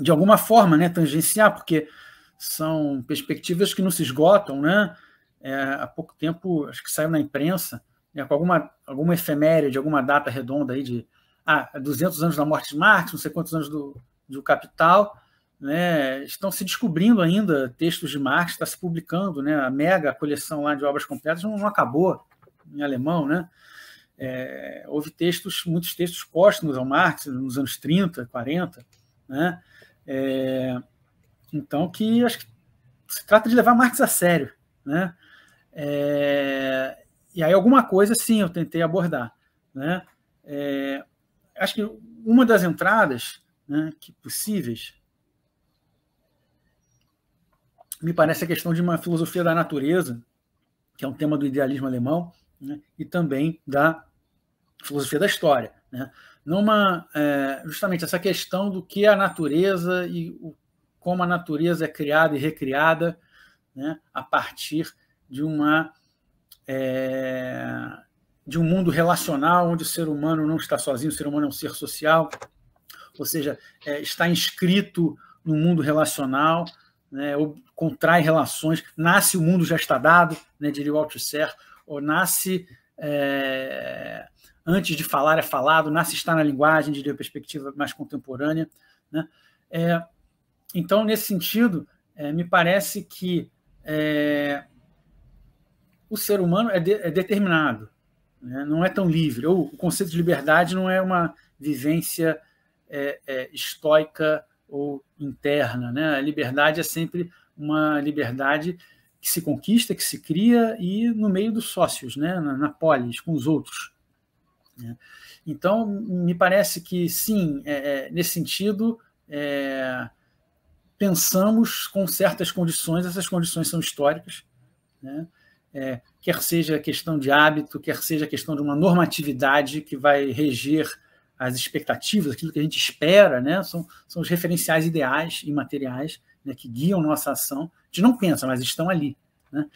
de alguma forma, né, tangenciar, porque são perspectivas que não se esgotam, né? Há pouco tempo, acho que saiu na imprensa, né, com alguma efeméride, alguma data redonda aí de 200 anos da morte de Marx, não sei quantos anos do Capital, né? Estão se descobrindo ainda textos de Marx, está se publicando, né? A mega coleção lá de obras completas não acabou em alemão, né? Houve muitos textos póstumos ao Marx nos anos 30, 40, né? Então, que acho que se trata de levar Marx a sério, né? E aí alguma coisa, sim, eu tentei abordar, né? Acho que uma das entradas, né, possíveis me parece a questão de uma filosofia da natureza, que é um tema do idealismo alemão, né, e também da filosofia da história, né? Justamente essa questão do que é a natureza e como a natureza é criada e recriada, né, a partir de um mundo relacional, onde o ser humano não está sozinho, o ser humano é um ser social, ou seja, está inscrito no mundo relacional, né, ou contrai relações, nasce o mundo já está dado, né, diria o Althusser, ou nasce antes de falar é falado, nasce está na linguagem, diria a perspectiva mais contemporânea, né? Então, nesse sentido, me parece que o ser humano é determinado, né? Não é tão livre, ou o conceito de liberdade não é uma vivência estoica ou interna, né? A liberdade é sempre uma liberdade que se conquista, que se cria, e no meio dos sócios, né? na polis, com os outros, né? Então, me parece que, sim, nesse sentido, pensamos com certas condições, essas condições são históricas, né? Quer seja a questão de hábito, quer seja a questão de uma normatividade que vai reger as expectativas, aquilo que a gente espera, né? São os referenciais ideais e materiais, né, que guiam nossa ação. A gente não pensa, mas estão ali, né?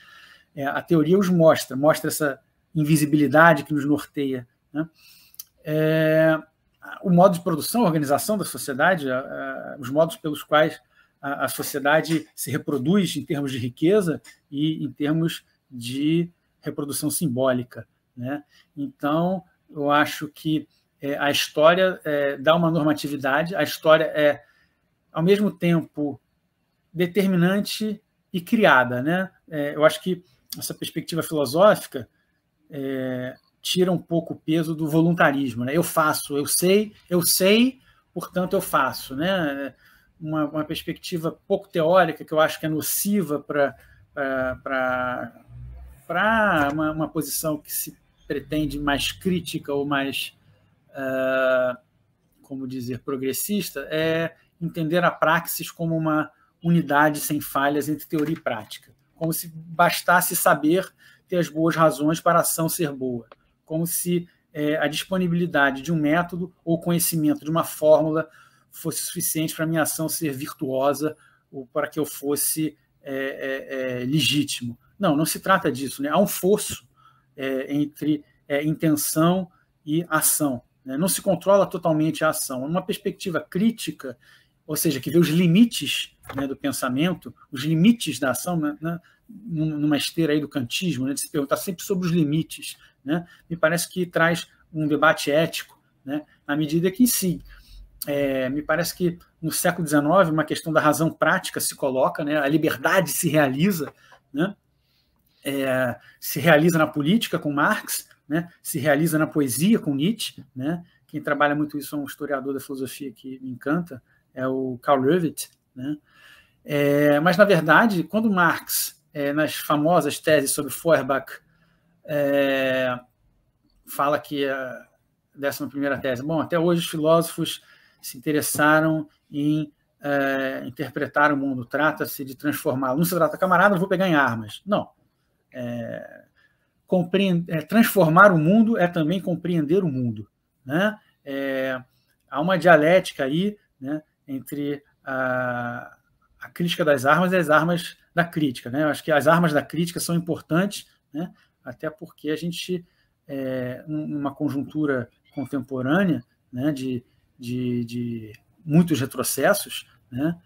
A teoria os mostra essa invisibilidade que nos norteia, né? O modo de produção, a organização da sociedade, os modos pelos quais a sociedade se reproduz em termos de riqueza e em termos de reprodução simbólica, né? Então, eu acho que a história dá uma normatividade, a história é, ao mesmo tempo, determinante e criada, né? Eu acho que essa perspectiva filosófica tira um pouco o peso do voluntarismo, né? Eu faço, eu sei, portanto eu faço, né? Uma perspectiva pouco teórica que eu acho que é nociva para uma posição que se pretende mais crítica ou mais, como dizer, progressista, é entender a praxis como uma unidade sem falhas entre teoria e prática, como se bastasse saber ter as boas razões para a ação ser boa, como se a disponibilidade de um método ou conhecimento de uma fórmula fosse suficiente para a minha ação ser virtuosa ou para que eu fosse legítimo. Não se trata disso, né? Há um fosso entre intenção e ação, né? Não se controla totalmente a ação. Uma perspectiva crítica, ou seja, que vê os limites, né, do pensamento, os limites da ação, né, numa esteira aí do kantismo, né, de se perguntar sempre sobre os limites, né, me parece que traz um debate ético, né, na medida que, sim, me parece que no século XIX uma questão da razão prática se coloca, né, a liberdade se realiza, né, se realiza na política com Marx, né, se realiza na poesia com Nietzsche, né, quem trabalha muito isso é um historiador da filosofia que me encanta, é o Karl Löwith, né? Mas, na verdade, quando Marx, nas famosas teses sobre Feuerbach, fala que a 11ª tese, bom, até hoje os filósofos se interessaram em interpretar o mundo, trata-se de transformá-lo. Não se trata, camarada, eu vou pegar em armas. Não. Transformar o mundo é também compreender o mundo, né? Há uma dialética aí, né, entre a crítica das armas e as armas da crítica, né? Eu acho que as armas da crítica são importantes, né, até porque a gente, numa conjuntura contemporânea, né, de muitos retrocessos, né,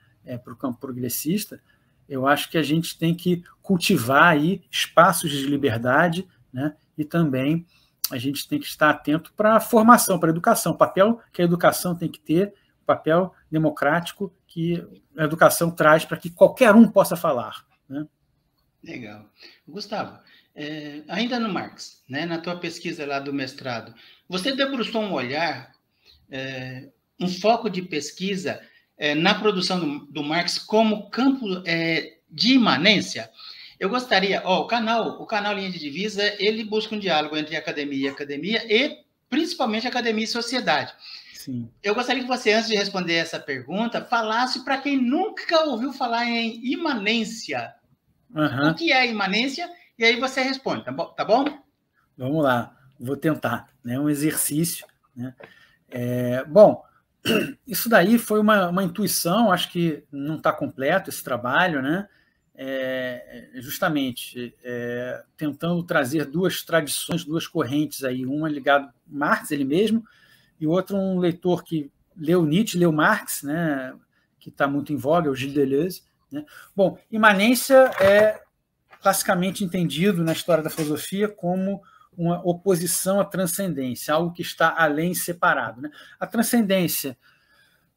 para o campo progressista, eu acho que a gente tem que cultivar aí espaços de liberdade, né, e também a gente tem que estar atento para a formação, para a educação, o papel que a educação tem que ter, o papel democrático que a educação traz para que qualquer um possa falar, né? Legal. Gustavo, ainda no Marx, né, na tua pesquisa lá do mestrado, você debruçou um olhar, um foco de pesquisa na produção do Marx como campo de imanência? Eu gostaria, o canal Linha de Divisa, ele busca um diálogo entre academia e principalmente academia e sociedade. Sim. Eu gostaria que você, antes de responder essa pergunta, falasse para quem nunca ouviu falar em imanência. O que é imanência? E aí você responde, tá bom? Vamos lá, vou tentar. É um exercício, né? Bom, isso daí foi uma intuição, acho que não está completo esse trabalho, né? Justamente tentando trazer duas tradições, duas correntes aí, uma ligada a Marx, ele mesmo, e outro um leitor que leu Nietzsche, leu Marx, né? Que está muito em voga, é o Gilles Deleuze, né? Bom, imanência é classicamente entendido na história da filosofia como uma oposição à transcendência, algo que está além, separado, né? A transcendência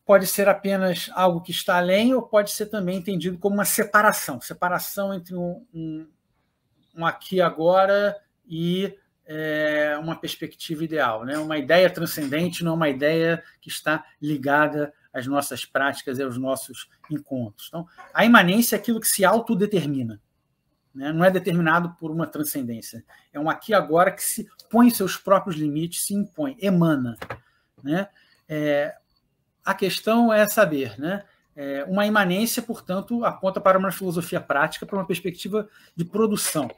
pode ser apenas algo que está além ou pode ser também entendido como uma separação entre um aqui e agora e uma perspectiva ideal, né? Uma ideia transcendente não é uma ideia que está ligada às nossas práticas e aos nossos encontros. Então, a imanência é aquilo que se autodetermina, né? Não é determinado por uma transcendência. É um aqui e agora que se põe seus próprios limites, se impõe, emana, né? A questão é saber, né? Uma imanência, portanto, aponta para uma filosofia prática, para uma perspectiva de produção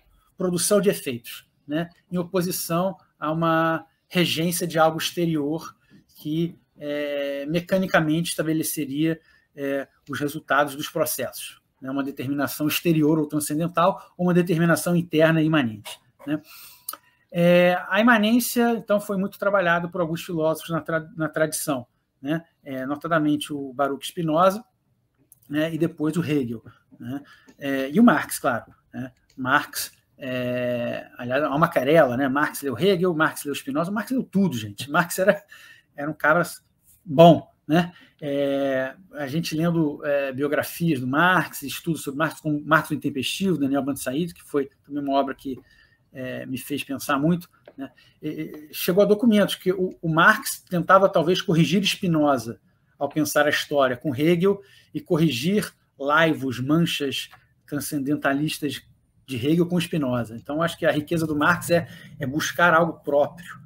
de efeitos, né? Em oposição a uma regência de algo exterior que mecanicamente estabeleceria os resultados dos processos, né? Uma determinação exterior ou transcendental ou uma determinação interna e imanente, né? A imanência, então, foi muito trabalhada por alguns filósofos na tradição, né? Notadamente o Baruch Spinoza, né? E depois o Hegel, né? E o Marx, claro, né? Marx, aliás, há uma querela, né? Marx leu Hegel, Marx leu Spinoza, Marx leu tudo, gente. Marx era um cara bom, né? A gente lendo biografias do Marx, estudos sobre Marx, como Marx o Intempestivo, Daniel Bansaid, que foi também uma obra que me fez pensar muito, né? Chegou a documentos que o Marx tentava talvez corrigir Spinoza ao pensar a história com Hegel e corrigir laivos, manchas transcendentalistas de Hegel com Spinoza. Então, acho que a riqueza do Marx é buscar algo próprio,